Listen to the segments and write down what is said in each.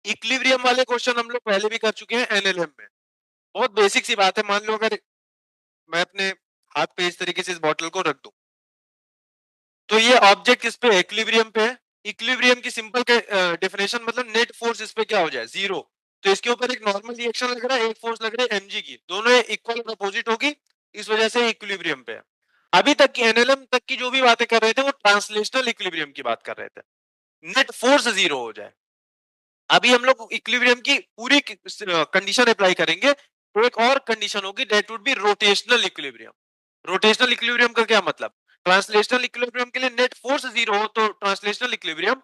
Equilibrium वाले question हम लोग पहले भी कर चुके हैं एनएलएम में। बहुत बेसिक सी बात है, मान लो अगर मैं अपने हाथ पे इस तरीके से इस बॉटल को रख दूं, तो ये ऑब्जेक्ट इस पे इक्विलिब्रियम पे है। इक्विलिब्रियम की सिंपल डेफिनेशन मतलब नेट फोर्स इस पे क्या हो जाए, जीरो। तो इसके ऊपर एक नॉर्मल रिएक्शन लग रहा है, एक फोर्स लग रही है एमजी की, दोनों इक्वल और अपोजिट होगी, इस वजह से इक्विलिब्रियम पे है। अभी तक की एनएलएम तक की जो भी बातें कर रहे थे वो ट्रांसलेशनल इक्विलिब्रियम की बात कर रहे थे, नेट फोर्स जीरो हो जाए। अभी हम लोग इक्विलिब्रियम की पूरी कंडीशन अप्लाई करेंगे, तो एक और कंडीशन होगी, that would be rotational equilibrium. Rotational equilibrium का क्या मतलब, ट्रांसलेशनल इक्विलिब्रियम के लिए नेट फोर्स जीरो हो तो ट्रांसलेशनल इक्विलिब्रियम,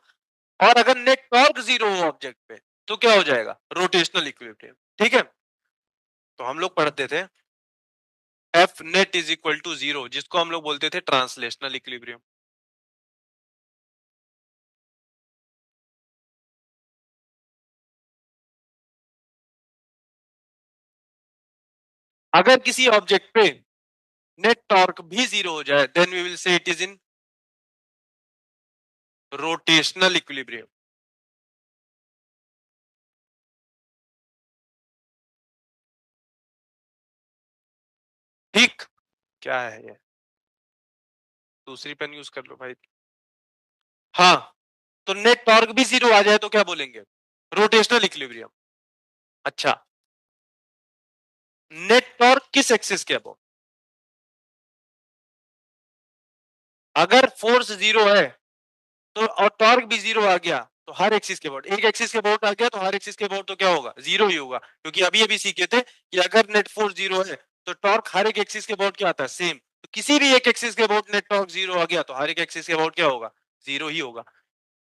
और अगर नेट टॉर्क जीरो हो ऑब्जेक्ट पे तो क्या हो जाएगा, रोटेशनल इक्विलिब्रियम। ठीक है, तो हम लोग पढ़ते थे F net is equal to zero, जिसको हम लोग बोलते थे ट्रांसलेशनल इक्विलिब्रियम। अगर किसी ऑब्जेक्ट पे नेट टॉर्क भी जीरो हो जाए, then we will say it is in rotational equilibrium. ठीक, क्या है ये, दूसरी पेन यूज कर लो भाई। हाँ, तो नेट टॉर्क भी जीरो आ जाए तो क्या बोलेंगे, रोटेशनल इक्विलिब्रियम। अच्छा, नेट टॉर्क किस एक्सिस के अबो, अगर फोर्स जीरो है तो और टॉर्क भी जीरो आ गया तो हर एक्सिस के अबाउट, एक एक्सिस के अबाउट आ गया तो हर एक्सिस के अबाउट तो क्या होगा, जीरो ही होगा, क्योंकि अभी अभी सीखे थे कि अगर नेट फोर्स जीरो है तो टॉर्क हर एक एक्सिस के अबाउट क्या आता है, सेम। तो किसी भी एक एक्सिस के अबाउट नेट टॉर्क जीरो आ गया तो हर एक एक्सिस के अबाउट क्या होगा, जीरो ही होगा।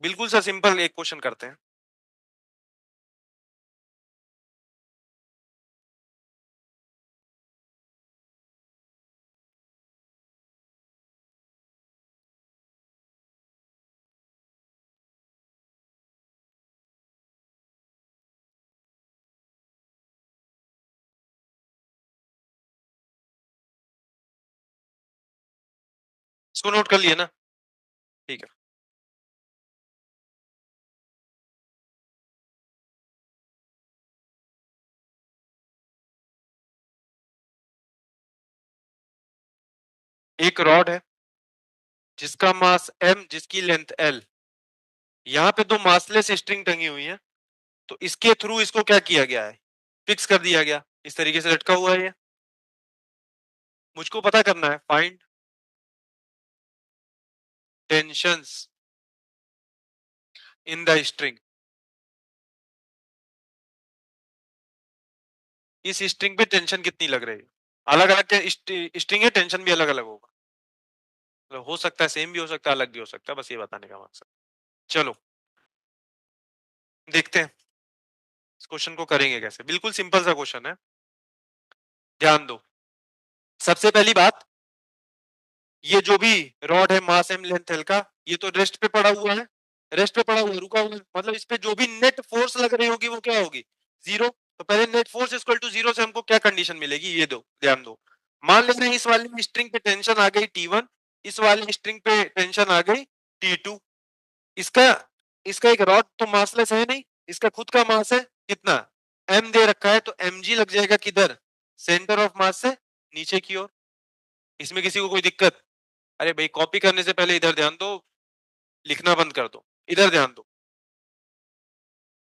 बिल्कुल सा सिंपल एक क्वेश्चन करते हैं। इसको नोट कर लिए ना, ठीक है। एक रॉड है जिसका मास m, जिसकी लेंथ l, यहाँ पे दो मासलेस स्ट्रिंग टंगी हुई है, तो इसके थ्रू इसको क्या किया गया है, फिक्स कर दिया गया, इस तरीके से लटका हुआ है ये। मुझको पता करना है find tensions in the string. इस स्ट्रिंग पे टेंशन कितनी लग रही है, अलग अलग स्ट्रिंग है, टेंशन भी अलग अलग होगा, मतलब हो सकता है सेम भी हो सकता है, अलग भी हो सकता है, बस ये बताने का मकसद। चलो देखते हैं इस क्वेश्चन को करेंगे कैसे, बिल्कुल सिंपल सा क्वेश्चन है, ध्यान दो। सबसे पहली बात, ये जो भी रॉड है मास एम लेंथ एल का, ये तो रेस्ट पे पड़ा हुआ है, रेस्ट पे पड़ा हुआ है, रुका हुआ है, मतलब इस पे जो भी नेट फोर्स लग रही होगी वो क्या होगी, जीरो। तो पहले net force equal to zero से हमको क्या कंडीशन मिलेगी, ये दो ध्यान दो। मान लेते हैं इस वाली स्ट्रिंग पे टेंशन आ गई T1, इस वाली स्ट्रिंग पे टेंशन आ गई T2। इसका इसका एक रॉड तो मासलेस है नहीं, इसका खुद का मास है कितना, m दे रखा है, तो mg लग जाएगा किधर, सेंटर ऑफ मास से नीचे की ओर। इसमें किसी को कोई दिक्कत, अरे भाई कॉपी करने से पहले इधर ध्यान दो, लिखना बंद कर दो, इधर ध्यान दो।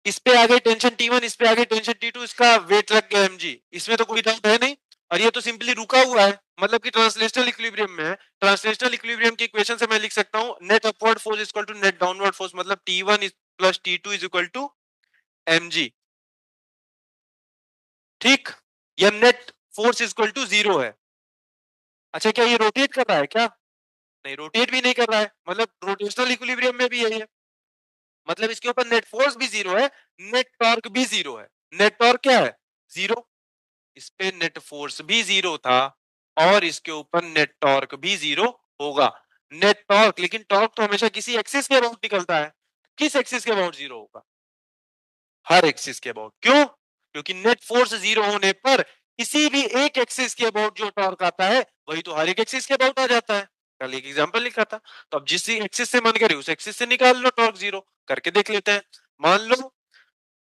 इस पे आ गई टेंशन T1, इस पे आ गई टेंशन T2, इसका वेट लग गया mg, इसमें तो कोई डाउट है नहीं। और ये तो सिंपली रुका हुआ है, मतलब कि ट्रांसलेशनल इक्विलिब्रियम में है। ट्रांसलेशनल इक्विलिब्रियम की इक्वेशन से मैं लिख सकता हूं net upward force equal to net downward force, मतलब T1 plus T2 is equal to mg। ठीक, या net force equal to zero है। अच्छा, क्या ये रोटेट कर रहा है क्या, नहीं रोटेट भी नहीं कर रहा है, मतलब रोटेशनल इक्विलिब्रियम में भी है ये, मतलब इसके ऊपर नेट फोर्स भी जीरो है, नेट टॉर्क भी जीरो है। नेट टॉर्क क्या है, जीरो, इस पे नेट फोर्स भी जीरो था, और इसके ऊपर नेट टॉर्क भी जीरो होगा। नेट टॉर्क, लेकिन टॉर्क तो हमेशा किसी एक्सिस के अबाउट निकलता है, किस एक्सिस के अबाउट जीरो होगा, हर एक्सिस के अबाउट। क्यों, क्योंकि नेट फोर्स जीरो होने पर किसी भी एक एक्सिस के अबाउट जो टॉर्क आता है वही तो हर एक एक्सिस के अबाउट आ जाता है। कल एक एग्जांपल लिखा था, तो अब जिस एक्सिस से मन करे उस एक्सिस से निकाल लो टॉर्क जीरो, करके देख लेते हैं। मान लो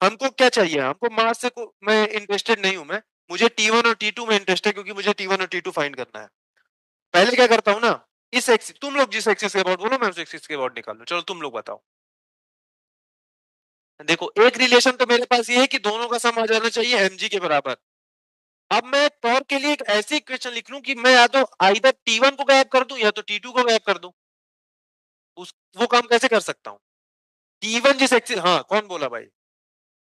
हमको क्या चाहिए, हमको मास से मैं इंटरेस्टेड नहीं हूं, मैं मुझे T1 और T2 में इंटरेस्ट है, क्योंकि मुझे T1 और T2 फाइंड करना है। पहले क्या करता हूँ ना, इस एक्सिस, तुम लोग जिस एक्सिस के अबाउट बोलो मैं उस एक्सिस के अबाउट निकाल लूं। चलो तुम लोग बताओ। देखो एक रिलेशन तो मेरे पास ये है कि दोनों का सम आ जाना चाहिए mg के बराबर। अब मैं टॉर्क के लिए एक ऐसी इक्वेशन लिख लूं कि मैं या तो आइदर T1 को गायब कर दूं या तो T2 को गायब कर दूं। उस वो काम कैसे कर सकता हूं? T1 जिस एक्सिस, हाँ कौन बोला भाई,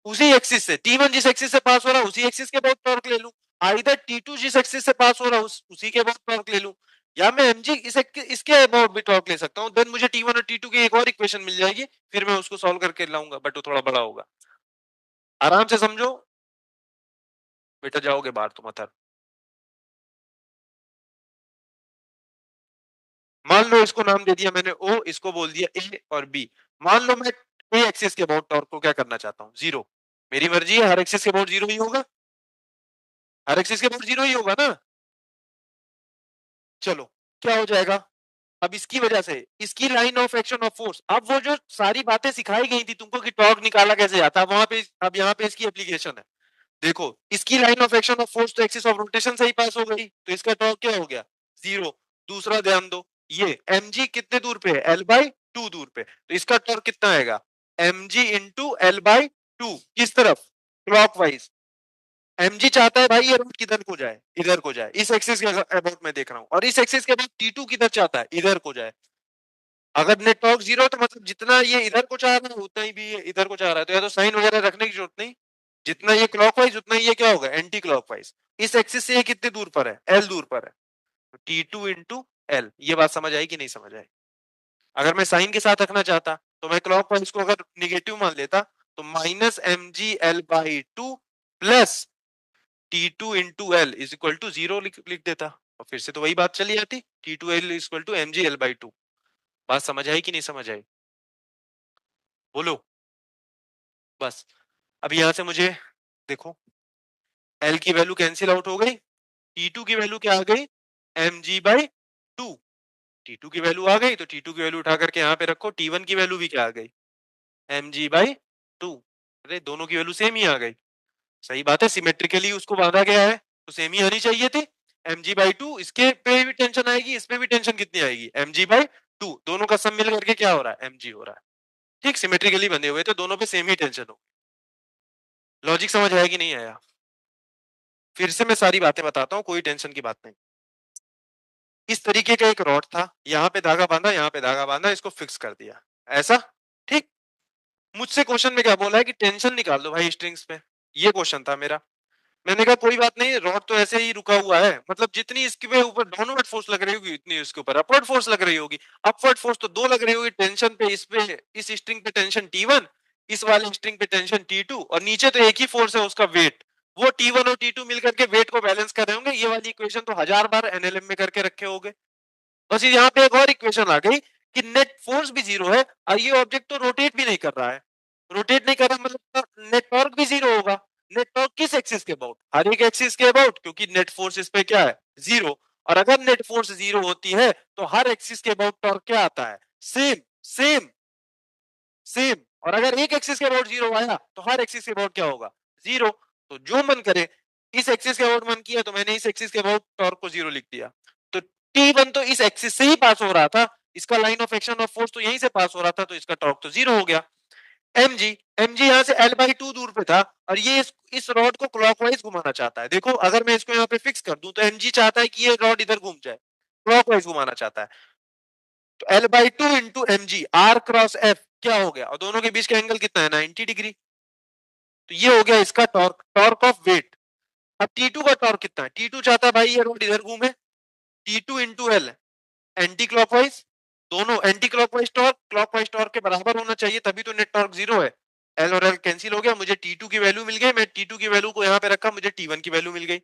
उसी एक्सिस से T1 जिस एक्सिस से पास हो रहा है उसी एक्सिस के अबाउट टॉर्क ले लूं। आइदर T2 जिस एक्सिस से पास हो रहा है उसी के अबाउट टॉर्क ले लूं, या मैं mg इसके अबाउट भी टॉर्क ले सकता हूं। देन मुझे T1 और T2 की एक और इक्वेशन मिल जाएगी, फिर मैं उसको सॉल्व करके लाऊंगा, बट वो थोड़ा बड़ा होगा। आराम से समझो, बेटा जाओगे बाहर तुम अतर। मान लो इसको नाम दे दिया मैंने O, इसको बोल दिया A और B। मान लो मैं A एक्सिस के अबाउट टॉर्क को क्या करना चाहता हूँ, जीरो। मेरी मर्जी है, हर एक्सिस के अबाउट जीरो ही होगा, हर एक्सिस के अबाउट जीरो ही होगा ना। चलो क्या हो जाएगा, अब इसकी वजह से इसकी line of action of force, अब वो जो सारी बातें सिखाई गई थी तुमको कि टॉर्क निकाला कैसे जाता है, वहां पे अब यहाँ पे इसकी एप्लीकेशन है। देखो इसकी line of action of force तो एक्सिस ऑफ रोटेशन से ही पास हो गई, तो इसका टॉर्क क्या हो गया, जीरो। दूसरा ध्यान दो, ये mg कितने दूर पे है, l/2 दूर पे, तो इसका टॉर्क कितना आएगा, mg इंटू l/2। किस तरफ, क्लॉकवाइज। mg चाहता है भाई ये रूट किधर को जाए, इधर को जाए, इस एक्सिस के अबाउट मैं देख रहा हूँ, और इस एक्सिस के अबाउट T2 किधर चाहता है, इधर को जाए। अगर नेट टॉर्क जीरो है तो मतलब जितना ये इधर को चाह रहा है उतना ही भी ये इधर को चाह रहा है, तो या तो साइन वगैरह रखने की जरूरत नहीं, जितना ये क्लॉकवाइज उतना ही ये क्या होगा, एंटी क्लॉकवाइज। इस एक्सिस से ये कितने दूर पर है, एल दूर पर है, T2 इंटू एल। ये बात समझ आई कि नहीं समझ आई? अगर मैं साइन के साथ रखना चाहता तो मैं क्लॉकवाइज को अगर निगेटिव मान लेता, तो minus mg/2 plus T2 into L is equal to zero लिख देता, और फिर से तो वही बात चली जाती, T2L is equal to mg/L/2। बात समझ आई कि नहीं समझ आई, बोलो बस। अब यहां से मुझे देखो, एल की वैल्यू कैंसिल आउट हो गई, T2 की वैल्यू क्या आ गई, mg/2। T2 की वैल्यू आ गई तो T2 की वैल्यू उठा करके यहाँ पे रखो, T1 की वैल्यू भी क्या आ गई, mg/2। अरे दोनों की वैल्यू सेम ही आ गई, सही बात है, सिमेट्रिकली उसको बांधा गया है तो सेम ही आनी चाहिए थी। mg/2, इसके पे भी टेंशन आएगी, इस पे भी टेंशन कितनी आएगी, mg/2। दोनों का सम मिल करके क्या हो रहा है, mg हो रहा है। ठीक, सिमेट्रिकली बंधे हुए तो दोनों पे सेम ही टेंशन हो। लॉजिक समझ आया कि नहीं आया? फिर से मैं सारी बातें बताता हूँ, कोई टेंशन की बात नहीं। इस तरीके का एक रॉड था, यहाँ पे धागा बांधा, यहाँ पे धागा बांधा, इसको फिक्स कर दिया ऐसा। ठीक, मुझसे क्वेश्चन में क्या बोला है कि टेंशन निकाल दो भाई स्ट्रिंग्स पे, ये क्वेश्चन था मेरा। मैंने कहा कोई बात नहीं, रॉड तो ऐसे ही रुका हुआ है, मतलब जितनी इसके ऊपर डाउनवर्ड फोर्स लग रही होगी उतनी इसके ऊपर अपवर्ड फोर्स लग रही होगी। अपवर्ड फोर्स तो दो लग रही होगी टेंशन पे, इस पे, इस स्ट्रिंग पे टेंशन T1, इस वाले स्ट्रिंग पे टेंशन T2, और नीचे तो एक ही फोर्स है उसका वेट। वो T1 और T2 मिलकर के वेट को बैलेंस कर रहे होंगे। ये वाली इक्वेशन तो 1000 बार एनएलएम में करके रखे होंगे। बस यहाँ पे एक और इक्वेशन आ गई कि नेट फोर्स भी जीरो है और ये ऑब्जेक्ट तो रोटेट भी नहीं कर रहा है। रोटेट नहीं कर रहा मतलब नेट टॉर्क भी जीरो होगा। नेट टॉर्क किस एक्सिस के अबाउट, हर एक एक्सिस के अबाउट, क्योंकि नेट फोर्स इस पे क्या है, जीरो। और अगर नेट फोर्स जीरो होती है तो हर एक्सिस के अबाउट टॉर्क क्या आता है, सेम सेम सेम। और अगर एक एक्सिस के अबाउट जीरो आया तो हर एक्सिस के अबाउट क्या होगा, जीरो। तो जो मन करे, इस एक्सिस के अबाउट मन किया तो मैंने इस एक्सिस के अबाउट टॉर्क को जीरो लिख दिया। तो T1 तो इस एक्सिस से ही पास हो रहा था, इसका line of action of force तो यहीं से पास हो रहा था, तो इसका टॉर्क तो जीरो हो गया। mg, mg यहाँ से l/2 दूर पे था, और ये इस रॉड को क्लॉकवाइज घुमाना चाहता है। देखो अगर मैं इसको यहाँ पे फिक्स कर दूं तो mg चाहता है कि ये रॉड इधर घूम जाए, क्लॉकवाइज घुमाना चाहता है। तो l/2 into mg, r cross f क्या हो गया, और दोनों के बीच का एंगल कितना है, 90 डिग्री। तो ये हो गया इसका टॉर्क, टॉर्क ऑफ वेट। अब T2 का टॉर्क कितना है, T2 चाहता है भाई ये रोड इधर घूमे, T2 into L, anti clockwise. दोनों anti clockwise torque clockwise torque के बराबर होना चाहिए, तभी तो नेट टॉर्क जीरो है। एल और एल कैंसिल हो गया, मुझे T2 की वैल्यू मिल गई, मैं T2 की वैल्यू को यहाँ पे रखा, मुझे T1 की वैल्यू मिल गई।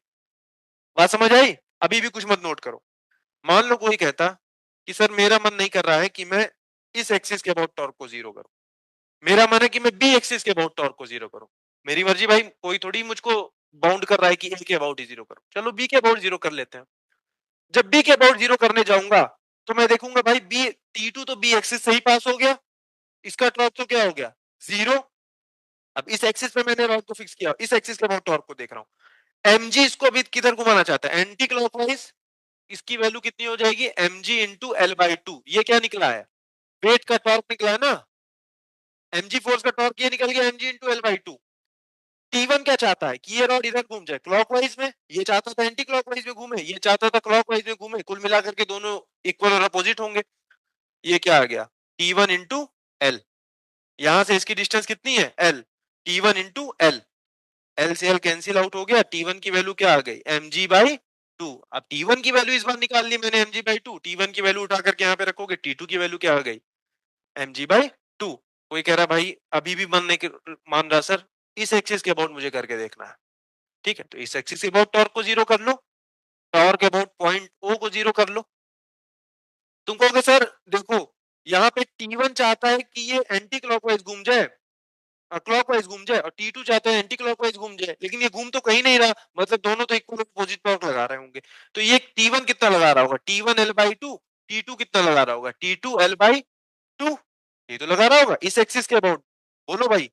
बात समझ आई? अभी भी कुछ मत नोट करो। मान लो कोई कहता कि सर मेरा मन नहीं कर रहा है कि मैं इस एक्सिस के अबाउट टॉर्क को जीरो करूं, मेरा मन है कि मैं बी एक्सिस के अबाउट टॉर्क को जीरो करूं। मेरी मर्जी भाई, कोई थोड़ी मुझको बाउंड कर रहा है कि ए के अबाउट ही जीरो करूं, चलो बी के अबाउट जीरो कर लेते हैं। जब बी के अबाउट जीरो करने जाऊंगा तो मैं देखूंगा भाई बी, T2 तो बी एक्सिस से ही पास हो गया, इसका टॉर्क तो क्या हो गया, जीरो। अब इस एक्सिस पे मैंने रॉड को फिक्स किया, इस एक्सिस के अबाउट टॉर्क को देख रहा हूं। एमजी इसको अभी किधर घुमाना चाहता है, एंटी क्लॉकवाइज। इसकी वैल्यू कितनी हो जाएगी, mg into L by two. ये क्या निकला है, वेट का टॉर्क निकला है ना, mg फोर्स का टॉर्क ये निकल गया mg into L by two. T1 क्या चाहता है कि ये रॉड इधर घूम जाए क्लॉकवाइज में, ये चाहता था एंटी क्लॉकवाइज में घूमे, ये चाहता था क्लॉकवाइज में घूमे, कुल मिलाकर के दोनों इक्वल और अपोजिट होंगे। ये क्या आ गया, T1 इंटू एल, यहां से इसकी डिस्टेंस कितनी है L, T1 into L, L से एल कैंसिल आउट हो गया, T1 की वैल्यू क्या आ गई mg बाई टू। अब T1 की वैल्यू इस बार निकाल ली मैंने mg बाई टू, T1 की वैल्यू उठा करके यहाँ पे रखोगे, T2 की वैल्यू क्या आ गई mg बाई टू। कोई कह रहा भाई अभी भी मान रहा सर, इस एक्सिस के अबाउट मुझे करके देखना है। ठीक है, तो इस एक्सिस के अबाउट टॉर्क को जीरो कर लो, टॉर्क के अबाउट पॉइंट ओ को जीरो कर लो। तुम कहोगे सर देखो यहाँ पे T1 चाहता है कि ये एंटी क्लॉकवाइज घूम जाए, क्लॉकवाइज घूम जाए, और T2 चाहता है एंटी क्लॉकवाइज घूम जाए, लेकिन ये घूम तो कहीं नहीं रहा, मतलब दोनों तो इक्वल अपोजिट टॉर्क लगा रहे होंगे। तो ये T1 कितना लगा रहा होगा, T1 L by two, T2 कितना लगा रहा होगा, T2 L बाई टू। ये तो लगा रहा होगा इस एक्सिस के अबाउट। बोलो भाई,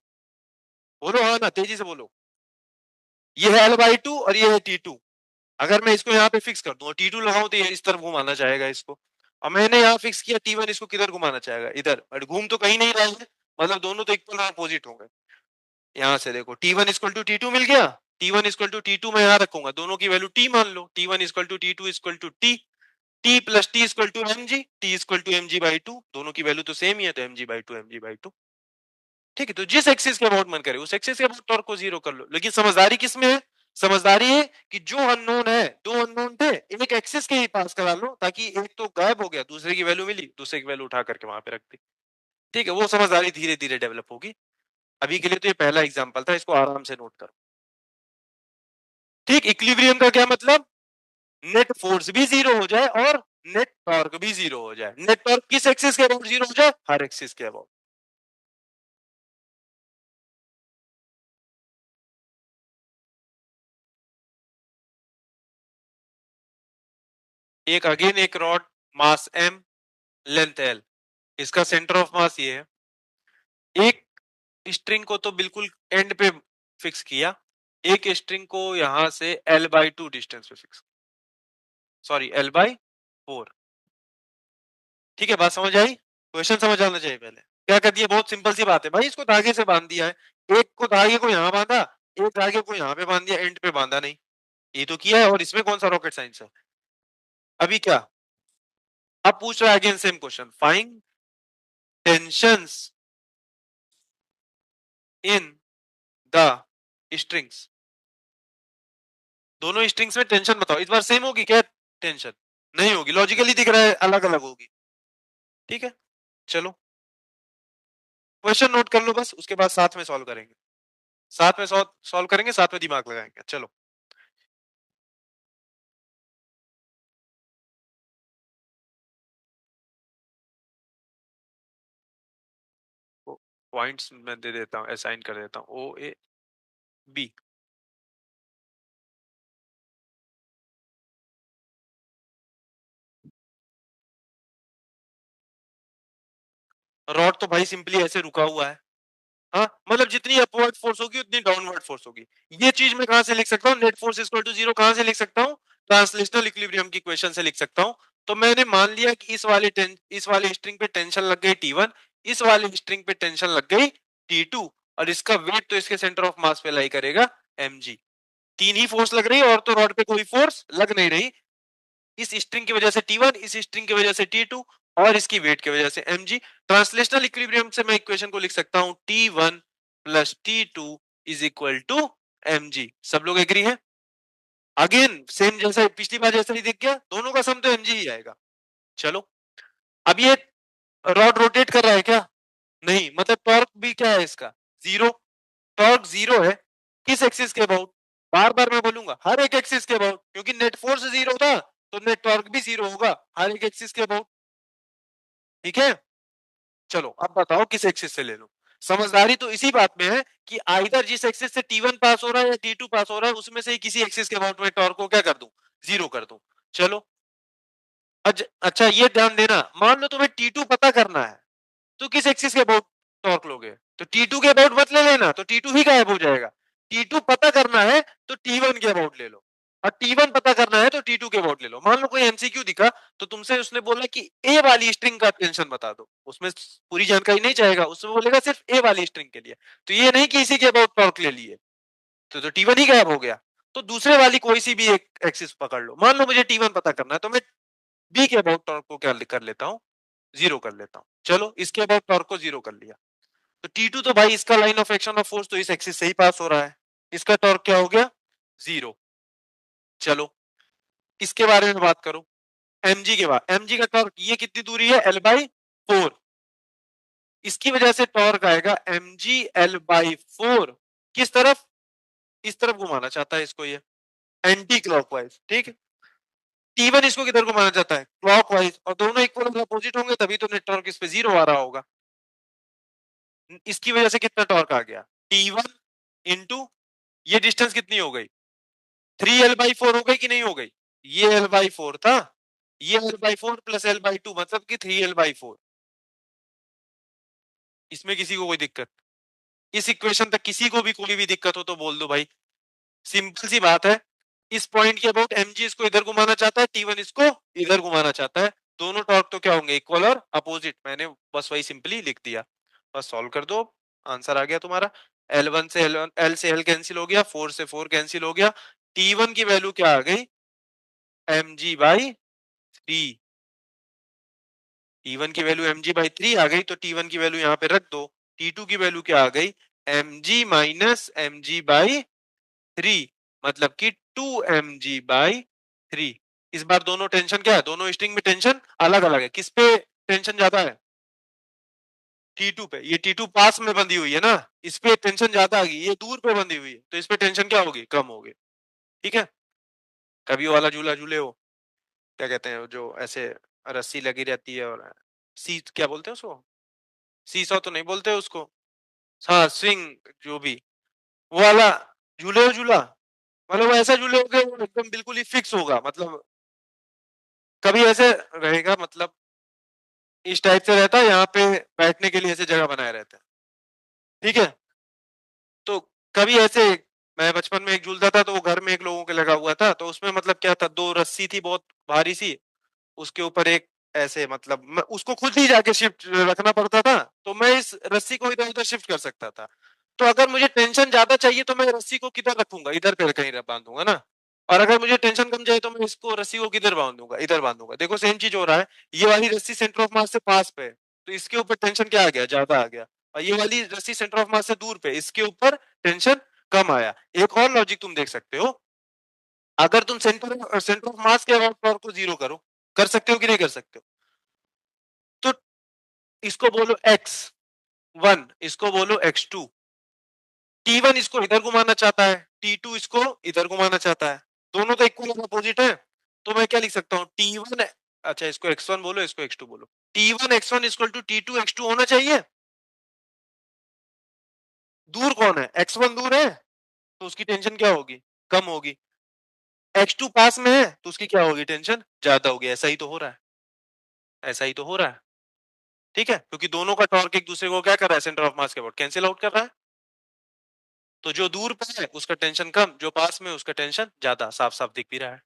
बोलो हाँ ना, तेजी से बोलो। ये है L बाई टू और ये है T2। अगर मैं इसको यहाँ पे फिक्स कर दूं, T2 लगाऊं तो ये इस तरफ घुमाना चाहेगा इसको, और मैंने यहाँ फिक्स किया T1, इसको किधर घुमाना चाहेगा, इधर, और घूम तो कहीं नहीं रहा है, मतलब दोनों तो इक्वल और अपोजिट होंगे। यहाँ से देखो T1 इक्वल टू T2 मिल गया, T1 इक्वल टू T2 मैं यहाँ रखूंगा, दोनों की वैल्यू T मान लो, T1 equal to T2 equal to T, T plus T equal to mg, T equal to mg by two, दोनों की वैल्यू तो सेम ही है, तो mg by two mg by two. ठीक है, तो जिस एक्सिस के अबाउट मन करे उस एक्सिस के अबाउट टॉर्क को जीरो कर लो। लेकिन समझदारी किसमें है, समझदारी है कि जो अननोन है, दो अननोन थे, एक एक्सिस के ही पास करा लो, ताकि एक तो गायब हो गया, दूसरे की वैल्यू मिली, दूसरे की वैल्यू उठा करके वहां पे रख दी। ठीक है, वो समझदारी धीरे धीरे डेवलप होगी। अभी के लिए तो ये पहला एग्जाम्पल था, इसको आराम से नोट करो। ठीक, इक्विलिब्रियम का क्या मतलब, नेट फोर्स भी जीरो हो जाए और नेट टॉर्क भी जीरो हो जाए। नेट टॉर्क किस एक्सिस के अबाउट जीरो हो जाए, हर एक्सिस के अबाउट। एक अगेन एक रॉड, मास m, लेंथ l, इसका सेंटर ऑफ मास ये है। एक स्ट्रिंग को तो बिल्कुल एंड पे फिक्स किया, एक स्ट्रिंग को यहां से l बाई टू डिस्टेंस पे fix, sorry l by four. ठीक है, बात समझ आई, क्वेश्चन समझ आना चाहिए पहले। क्या कर दिया, बहुत सिंपल सी बात है भाई, इसको धागे से बांध दिया है, एक को धागे को यहाँ बांधा, एक धागे को यहाँ पे बांध दिया, एंड पे बांधा नहीं। ये तो किया है, और इसमें कौन सा रॉकेट साइंस है। अभी क्या, अब पूछ रहा है again same question, find tensions in the strings. दोनों स्ट्रिंग्स में टेंशन बताओ, इस बार सेम होगी क्या टेंशन, नहीं होगी, लॉजिकली दिख रहा है अलग अलग होगी। ठीक है, चलो क्वेश्चन नोट कर लो बस, उसके बाद साथ में सॉल्व करेंगे, साथ में सॉल्व करेंगे, साथ में दिमाग लगाएंगे। चलो, पॉइंट्स मैं दे देता हूँ, असाइन कर देता हूँ, ओ ए बी। रॉड तो भाई सिंपली ऐसे रुका हुआ है, हाँ, मतलब जितनी अपवर्ड फोर्स होगी उतनी डाउनवर्ड फोर्स होगी। ये चीज मैं कहां से लिख सकता हूँ, net force equal to zero कहां से लिख सकता हूँ, ट्रांसलेशनल इक्विलिब्रियम की इक्वेशन से लिख सकता हूँ। तो मैंने मान लिया कि इस वाले स्ट्रिंग पे टेंशन लग गई T1, इस वाले स्ट्रिंग पे टेंशन लग गई T2, और इसका वेट तो इसके सेंटर ऑफ मास पे लाई करेगा mg। तीन ही फोर्स लग रही है, और तो रॉड पे कोई फोर्स लग नहीं रही, इस स्ट्रिंग की वजह से T1, इस स्ट्रिंग की वजह से T2, और इसकी वेट की वजह से mg। ट्रांसलेशनल इक्विलिब्रियम से मैं इक्वेशन को लिख सकता हूं T1 plus T2 is equal to mg। सब लोग एग्री है, अगेन सेम जैसा पिछली बार जैसा ही दिख गया, दोनों का सम तो mg ही आएगा। चलो, अब ये रॉड रोटेट कर रहा है क्या, नहीं, मतलब टॉर्क भी क्या है इसका, जीरो। टॉर्क जीरो है किस एक्सिस के अबाउट, बार बार मैं बोलूंगा हर एक एक्सिस के अबाउट, क्योंकि नेट फोर्स जीरो था तो नेट टॉर्क भी जीरो होगा हर एक एक्सिस के अबाउट। ठीक है, चलो अब बताओ किस एक्सिस से ले लो। समझदारी तो इसी बात में है कि आइदर जिस एक्सिस से T1 पास हो रहा है या T2 पास हो रहा है, उसमें से ही किसी एक्सिस के अबाउट में टॉर्क को क्या कर दूं, जीरो कर दूं। चलो, अच्छा ये ध्यान देना, मान लो तुम्हें T2 पता करना है, तो किस एक्सिस के अबाउट टॉर्क लोगे, तो T2 के अबाउट मत ले लेना, तो T2 ही गायब हो जाएगा। T2 पता करना है तो T1 के अबाउट ले लो, और T1 पता करना है तो T2 के अबाउट ले लो। मान लो कोई एमसीक्यू दिखा, तो तुमसे उसने बोला कि ए वाली स्ट्रिंग का टेंशन बता दो, उसमें पूरी जानकारी नहीं चाहेगा, उसमें बोलेगा सिर्फ ए वाली स्ट्रिंग के लिए, तो ये नहीं कि इसी के अबाउट टॉर्क ले लिए, तो T1 ही गायब हो गया। तो दूसरे वाली कोई सी भी एक एक्सिस पकड़ लो, मान लो मुझे T1 पता करना है, तो मैं बी के अबाउट टॉर्क को क्या कर लेता हूँ, जीरो कर लेता हूँ। चलो इसके अबाउट टॉर्क को जीरो कर लिया, तो T2 तो भाई इसका line of action of force तो इस एक्सिस से ही पास हो रहा है, इसका टॉर्क क्या हो गया, जीरो। चलो इसके बारे में बात करो, mg के बाद, mg का टॉर्क ये कितनी दूरी है, L/4, इसकी वजह से टॉर्क आएगा mg L/4, किस तरफ, इस तरफ घुमाना चाहता है इसको, ये एंटी क्लॉकवाइज, ठीक है। T1 इसको किधर घुमाना चाहता है, क्लॉकवाइज, और दोनों इक्वल अपोजिट होंगे तभी तो नेट टॉर्क इस पे जीरो आ रहा होगा। इसकी वजह से कितना टॉर्क आ गया, T1 इंटू ये डिस्टेंस कितनी हो गई, 3L/4 हो गई कि नहीं हो गई, ये L/4 था, ये L/4 प्लस L/2 मतलब कि 3L/4। इसमें किसी को कोई दिक्कत, इस इक्वेशन तक किसी को भी कोई भी दिक्कत हो तो बोल दो भाई, सिंपल सी बात है। इस पॉइंट के अबाउट mg इसको इधर घुमाना चाहता है, T1 इसको इधर घुमाना चाहता है, दोनों टॉर्क तो क्या होंगे, इक्वल और अपोजिट, मैंने बस वही सिंपली लिख दिया, बस सॉल्व कर दो, आंसर आ गया तुम्हारा। L1 से L से L कैंसिल हो गया, 4 से 4 कैंसिल हो गया, T1 की वैल्यू क्या आ गई, mg/3, T1 की वैल्यू mg/3 आ गई, तो T1 की वैल्यू यहाँ पे रख दो, T2 की वैल्यू क्या आ गई, mg माइनस mg/3, मतलब कि 2mg/3। इस बार दोनों टेंशन क्या है, दोनों स्ट्रिंग में टेंशन अलग अलग है, किस पे टेंशन ज्यादा है, T2 पे, ये T2 पास में बंधी हुई है ना, इस पे टेंशन ज्यादा आ गई, ये दूर पे बंधी हुई है, तो इस पे टेंशन क्या होगी, कम होगी, ठीक है। कभी वाला झूला झूले हो, क्या कहते हैं जो ऐसे रस्सी लगी रहती है, और सी क्या बोलते हैं उसको, सीसॉ तो नहीं बोलते उसको, हाँ स्विंग, जो भी वो वाला झूले हो झूला, मतलब वो ऐसा झूले होगा वो एकदम बिल्कुल ही फिक्स होगा, मतलब कभी ऐसे रहेगा, मतलब इस टाइप से रहता है, यहाँ पे बैठने के लिए ऐसे जगह बनाए रहते हैं, ठीक है। तो कभी ऐसे, मैं बचपन में एक झूलता था, तो वो घर में एक लोगों के लगा हुआ था, तो उसमें मतलब क्या था, दो रस्सी थी बहुत भारी सी, उसके ऊपर एक ऐसे, मतलब मैं उसको खुद ही जाके शिफ्ट रखना पड़ता था, तो मैं इस रस्सी को इधर उधर शिफ्ट कर सकता था। तो अगर मुझे टेंशन ज्यादा चाहिए तो मैं रस्सी को किधर रखूंगा, इधर पे कहीं बांधूंगा ना, और अगर मुझे टेंशन कम चाहिए तो मैं इसको रस्सी को किधर बांधूंगा, इधर बांधूंगा। देखो सेम चीज हो रहा है, ये वाली रस्सी सेंटर ऑफ मास से पास पे है, तो इसके ऊपर टेंशन क्या आ गया, ज्यादा आ गया, और ये वाली रस्सी सेंटर ऑफ मास से दूर पे, इसके ऊपर टेंशन कम आया। एक और लॉजिक तुम देख सकते हो, अगर तुम सेंटर ऑफ मास के अबाउट टॉर्क को जीरो करो, कर सकते हो कि नहीं कर सकते हो, तो इसको बोलो x1, इसको बोलो x2, T1 इसको इधर घुमाना चाहता है, T2 इसको इधर घुमाना चाहता है, दोनों तो इक्वल और अपोजिट है, तो मैं क्या लिख सकता हूँ, T1, अच्छा इसको x1 बोलो, इसको x2 बोलो, T1 x1 equal to T2 x2 होना चाहिए। दूर कौन है, x1 दूर है, तो उसकी टेंशन क्या होगी, कम होगी, x2 पास में है, तो उसकी क्या होगी, टेंशन ज्यादा होगी। ऐसा ही तो हो रहा है, ऐसा ही तो हो रहा है, ठीक है, क्योंकि दोनों का टॉर्क एक दूसरे को क्या कर रहा है, सेंटर ऑफ मास के अबाउट कैंसिल आउट कर रहा है, तो जो दूर पे है उसका टेंशन कम, जो पास में उसका टेंशन ज्यादा, साफ साफ दिख भी रहा है।